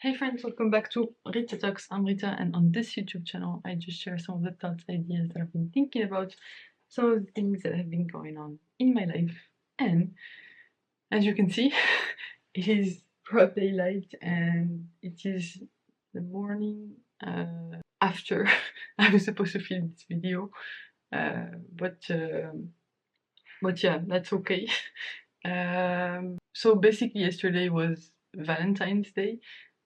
Hey friends, welcome back to Rita Talks. I'm Rita, and on this YouTube channel, I just share some of the thoughts, ideas that I've been thinking about, some of the things that have been going on in my life. And as you can see, it is broad daylight, and it is the morning after I was supposed to film this video, but yeah, that's okay. So basically, yesterday was Valentine's Day.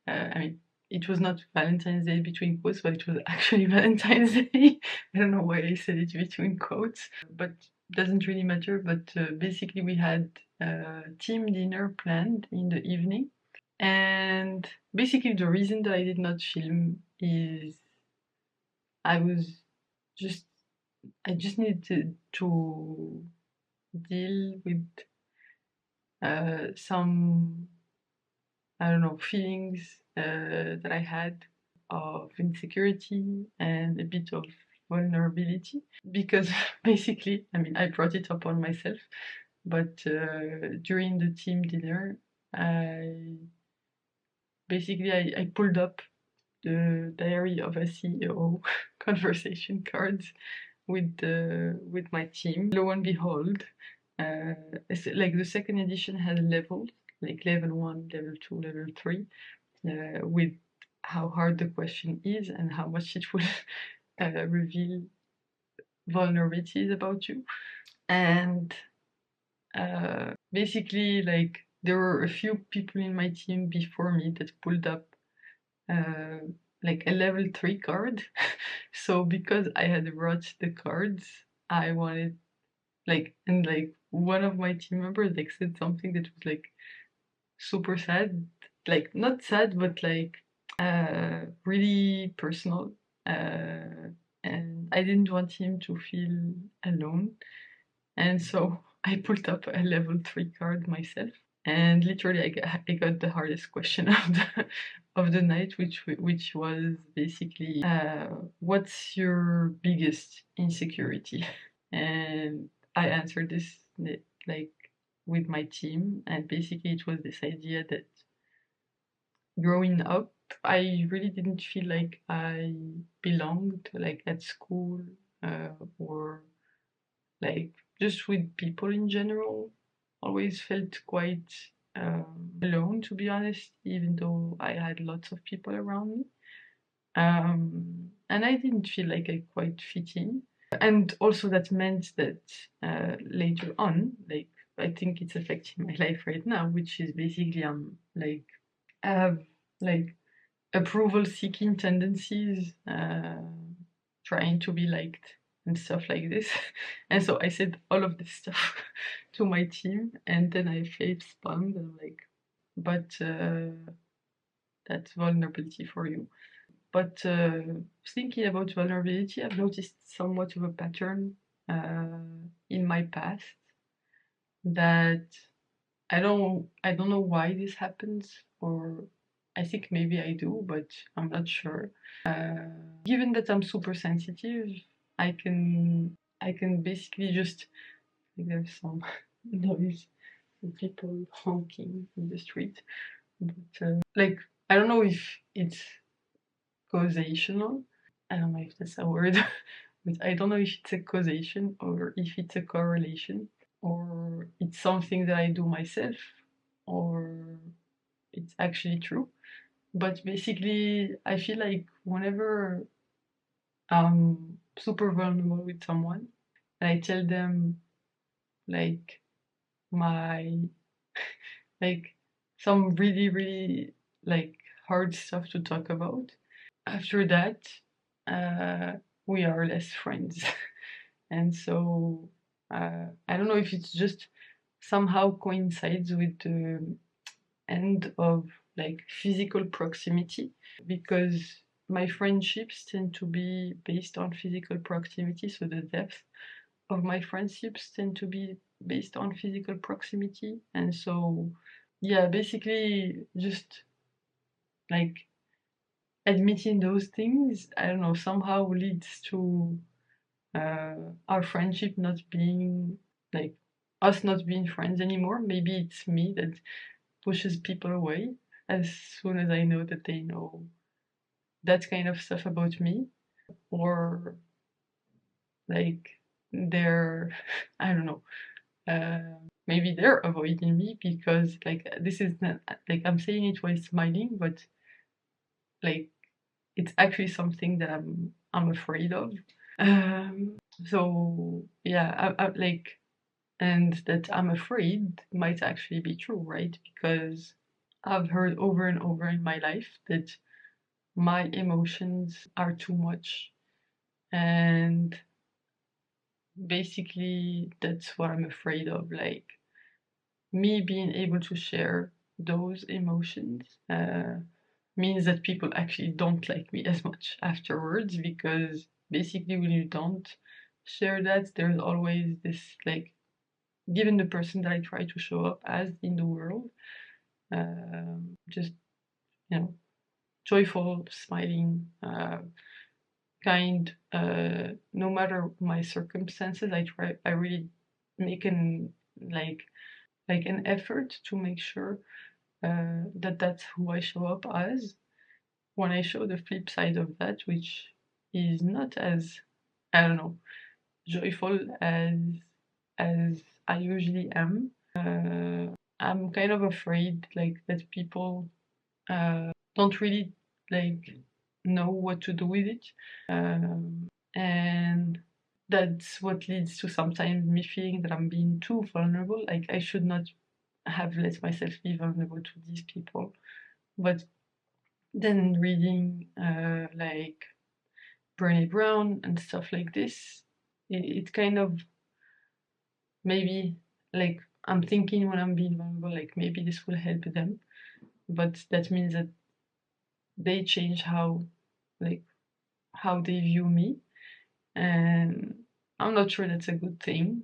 I mean, it was not Valentine's Day between quotes, but it was actually Valentine's Day. I don't know why I said it between quotes, but doesn't really matter. But basically, we had a team dinner planned in the evening, and basically, the reason that I did not film is I was just I just needed to deal with some, I don't know, feelings that I had of insecurity and a bit of vulnerability, because basically, I mean, I brought it up on myself, but during the team dinner, I I pulled up the Diary of a CEO conversation cards with my team. Lo and behold, like the second edition has levels, like level 1, level 2, level 3, with how hard the question is and how much it will reveal vulnerabilities about you. And basically, like, there were a few people in my team before me that pulled up like a level 3 card. So because I had brought the cards, I wanted, and one of my team members like said something that was like super sad, like not sad, but like really personal, and I didn't want him to feel alone, and so I pulled up a level 3 card myself, and literally I got the hardest question of the night, which was basically, what's your biggest insecurity? And I answered this like with my team, and basically it was this idea that growing up, I really didn't feel like I belonged, like at school, or like just with people in general. Always felt quite alone, to be honest, even though I had lots of people around me. And I didn't feel like I quite fit in. And also that meant that later on, like, I think it's affecting my life right now, which is basically like, I have like approval seeking tendencies, trying to be liked and stuff like this. And so I said all of this stuff to my team, and then I face palmed, and I'm like, but that's vulnerability for you. But thinking about vulnerability, I've noticed somewhat of a pattern in my past that I don't know why this happens, or I think maybe I do, but I'm not sure. Given that I'm super sensitive, I can basically just, like, there's some noise, some people honking in the street, but like, I don't know if it's causational. I don't know if that's a word, but I don't know if it's a causation or if it's a correlation, or it's something that I do myself, or it's actually true. But basically, I feel like whenever I'm super vulnerable with someone and I tell them like my like some really really like hard stuff to talk about, after that uh, we are less friends. And so I don't know if it's just somehow coincides with the end of like physical proximity, because my friendships tend to be based on physical proximity, so the depth of my friendships tend to be based on physical proximity. And so yeah, basically just like admitting those things, I don't know, somehow leads to our friendship not being us not being friends anymore. Maybe it's me that pushes people away. as soon as I know that they know that kind of stuff about me, or like they're I don't know, maybe they're avoiding me because like this is not like I'm saying it while smiling, but like it's actually something that I'm afraid of. So yeah, like, and that I'm afraid might actually be true, right? Because I've heard over and over in my life that my emotions are too much, and basically that's what I'm afraid of. Like me being able to share those emotions means that people actually don't like me as much afterwards, because basically when you don't share that, there's always this like, given the person that I try to show up as in the world, just you know, joyful, smiling, kind. No matter my circumstances, I really make an like an effort to make sure that that's who I show up as. When I show the flip side of that, which is not as, I don't know, joyful as I usually am, I'm kind of afraid like that people don't really like know what to do with it, and that's what leads to sometimes me feeling that I'm being too vulnerable. Like I should not have let myself be vulnerable to these people, but then reading like Brené Brown and stuff like this, it kind of maybe like I'm thinking when I'm being vulnerable, like maybe this will help them, but that means that they change like how they view me, and I'm not sure that's a good thing.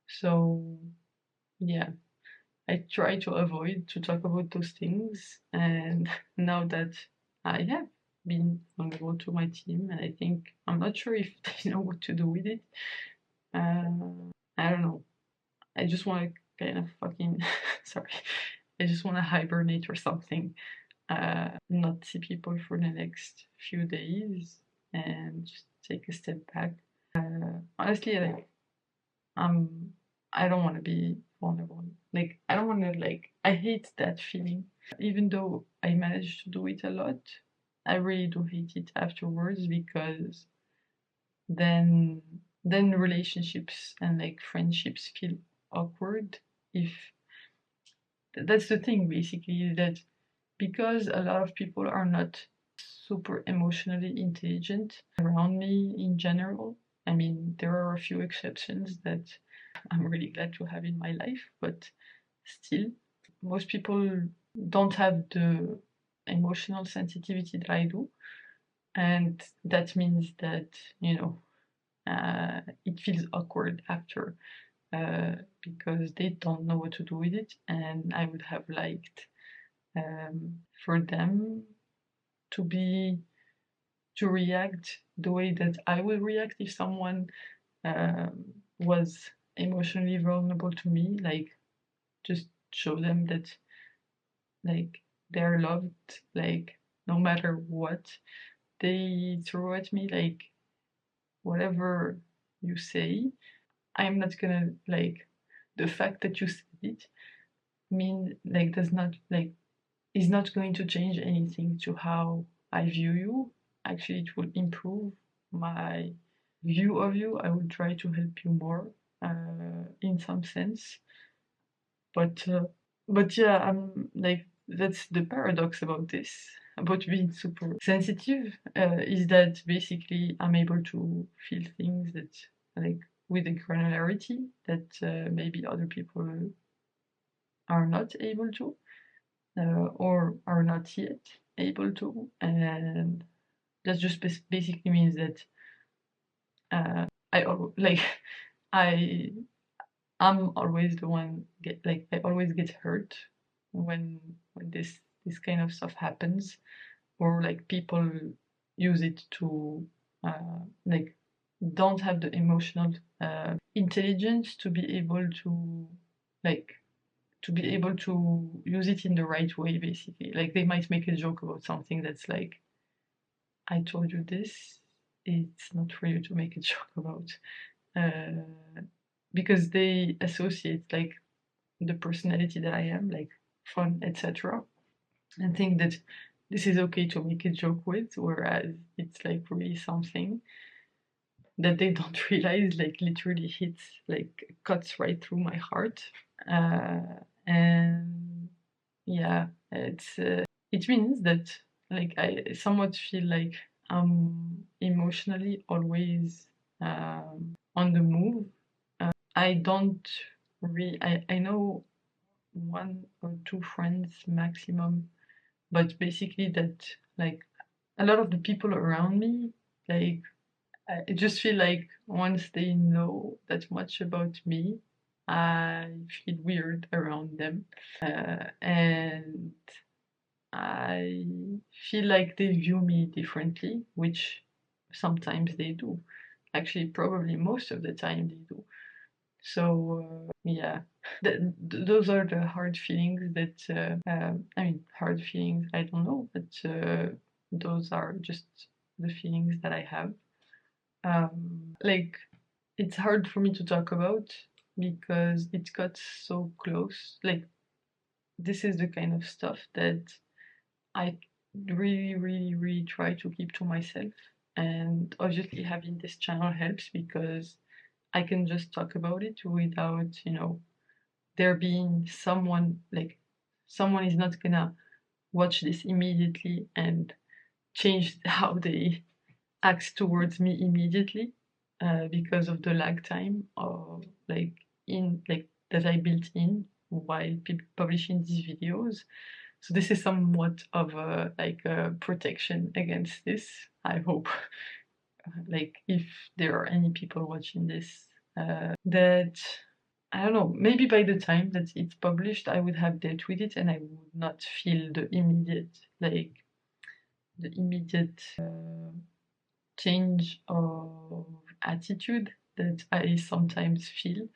So yeah, I try to avoid to talk about those things, and now that I have been vulnerable to my team, and I think I'm not sure if they know what to do with it. I don't know. I just want to kind of fucking sorry. I just want to hibernate or something. Not see people for the next few days and just take a step back. Honestly, like I don't want to be vulnerable. Like I don't want to like I hate that feeling. Even though I managed to do it a lot, I really do hate it afterwards, because then relationships and like friendships feel awkward. If that's the thing basically, that because a lot of people are not super emotionally intelligent around me in general. I mean, there are a few exceptions that I'm really glad to have in my life, but still, most people don't have the emotional sensitivity that I do. And that means that, you know, it feels awkward after, because they don't know what to do with it. And I would have liked for them to be to react the way that I would react if someone was emotionally vulnerable to me. Like just show them that like they're loved, like no matter what they throw at me, like whatever you say, I'm not gonna like, the fact that you said it mean like does not like is not going to change anything to how I view you. Actually, it will improve my view of you. I will try to help you more in some sense. But yeah, I'm like, that's the paradox about this, about being super sensitive, is that basically I'm able to feel things that like with a granularity that maybe other people are not able to, or are not yet able to, and that just basically means that like I I'm always the one get like I always get hurt when this kind of stuff happens, or like people use it to like don't have the emotional intelligence to be able to like to be able to use it in the right way, basically. Like they might make a joke about something that's like, I told you this, it's not for you to make a joke about. Because they associate like the personality that I am, like fun, etc., and think that this is okay to make a joke with, whereas it's like really something that they don't realize like literally hits, like cuts right through my heart. And yeah, it means that like I somewhat feel like I'm emotionally always on the move. I don't really, I know one or two friends maximum, but basically that like a lot of the people around me, like I just feel like once they know that much about me, I feel weird around them. And I feel like they view me differently, which sometimes they do. Actually, probably most of the time they do. So yeah, those are the hard feelings that I mean, hard feelings. I don't know, but those are just the feelings that I have. Like it's hard for me to talk about because it got so close. Like this is the kind of stuff that I really, really, really try to keep to myself. And obviously, having this channel helps because I can just talk about it without, there being someone like someone is not gonna watch this immediately and change how they act towards me immediately because of the lag time or like in like that I built in while publishing these videos. So this is somewhat of a like a protection against this. I hope like if there are any people watching this that I don't know, maybe by the time that it's published I would have dealt with it and I would not feel the immediate change of attitude that I sometimes feel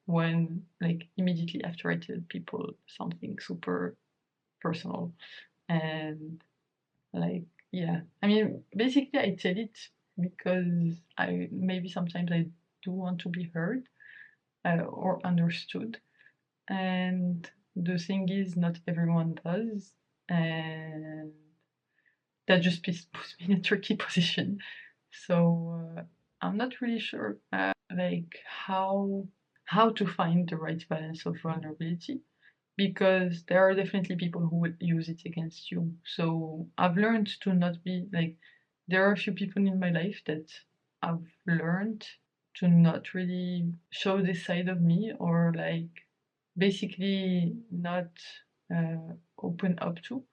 when like immediately after I tell people something super personal. And like yeah, I mean basically I tell it because I maybe sometimes I do want to be heard or understood. And the thing is not everyone does, and that just puts me in a tricky position. So I'm not really sure like how to find the right balance of vulnerability because there are definitely people who will use it against you. So I've learned to not be like there are a few people in my life that I've learned to not really show this side of me or like basically not open up to.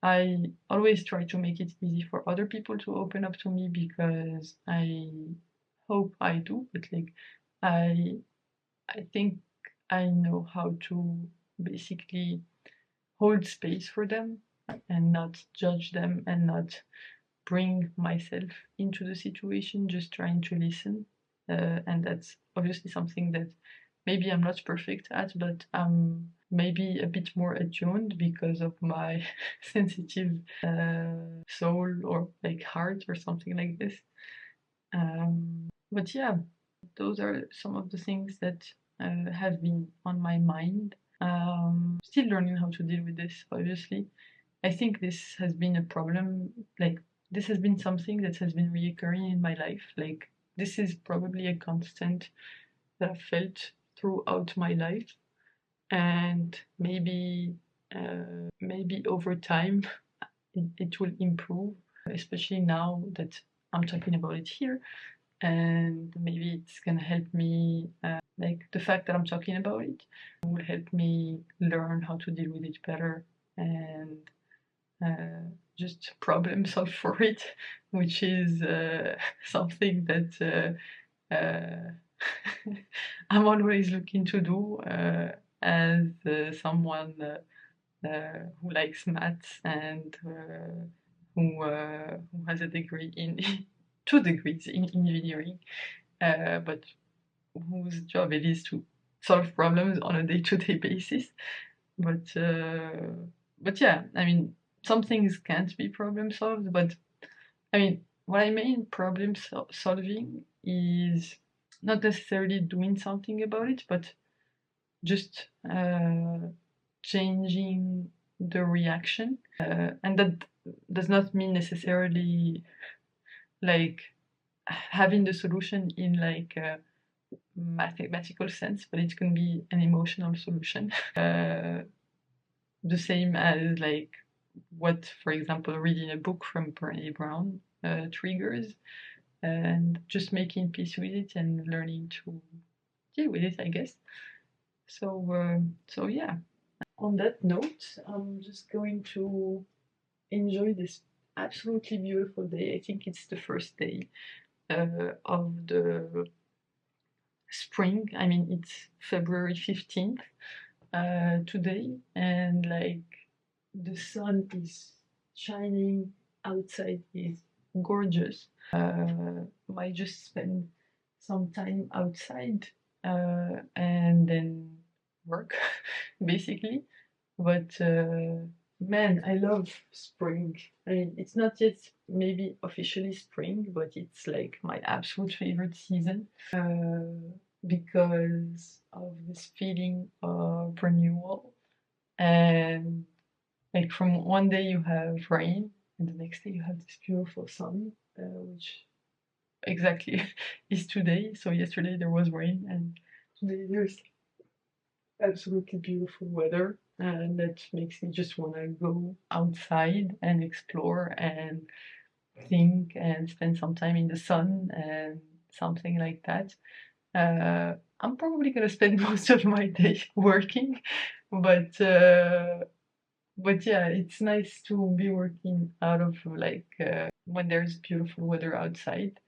I always try to make it easy for other people to open up to me because I hope I do, but like I I think I know how to basically hold space for them and not judge them and not bring myself into the situation, just trying to listen. And that's obviously something that maybe I'm not perfect at, but I'm maybe a bit more attuned because of my sensitive soul or like heart or something like this. But yeah, those are some of the things that have been on my mind. Still learning how to deal with this, obviously. I think this has been a problem, like, this has been something that has been reoccurring in my life. Like, this is probably a constant that I've felt throughout my life. And maybe over time it will improve, especially now that I'm talking about it here. And maybe it's gonna help me, like the fact that I'm talking about it will help me learn how to deal with it better and just problem solve for it, which is something that I'm always looking to do as someone who likes maths and who has a degree in 2 degrees in engineering, but whose job it is to solve problems on a day-to-day basis. But yeah, I mean, some things can't be problem solved, but I mean, what I mean problem solving is not necessarily doing something about it, but just changing the reaction. And that does not mean necessarily like having the solution in like a mathematical sense, but it can be an emotional solution. The same as like what, for example, reading a book from Brené Brown triggers, and just making peace with it and learning to deal with it, I guess. So yeah. On that note, I'm just going to enjoy this absolutely beautiful day. I think it's the first day of the spring. I mean, it's February 15th today, and like the sun is shining outside, is gorgeous. Might just spend some time outside and then work basically. But man, I love spring. I mean, it's not yet maybe officially spring, but it's like my absolute favorite season because of this feeling of renewal. And like from one day you have rain, and the next day you have this beautiful sun, which exactly is today. So yesterday there was rain, and today there's absolutely beautiful weather, and that makes me just want to go outside and explore and think and spend some time in the sun and something like that. I'm probably gonna spend most of my day working, but yeah, it's nice to be working out of like when there's beautiful weather outside.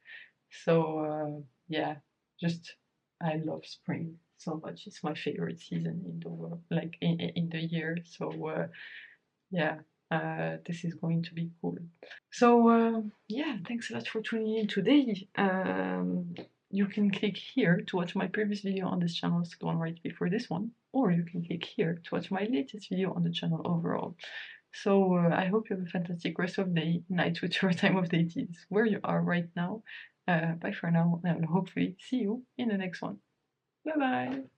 So yeah, just I love spring so much. It's my favorite season in the world, like in the year. So yeah, this is going to be cool. So yeah, thanks a lot for tuning in today. You can click here to watch my previous video on this channel, the one right before this one, or you can click here to watch my latest video on the channel overall. So I hope you have a fantastic rest of day, night, whichever time of day it is, where you are right now. Bye for now, and I will hopefully see you in the next one. Bye bye!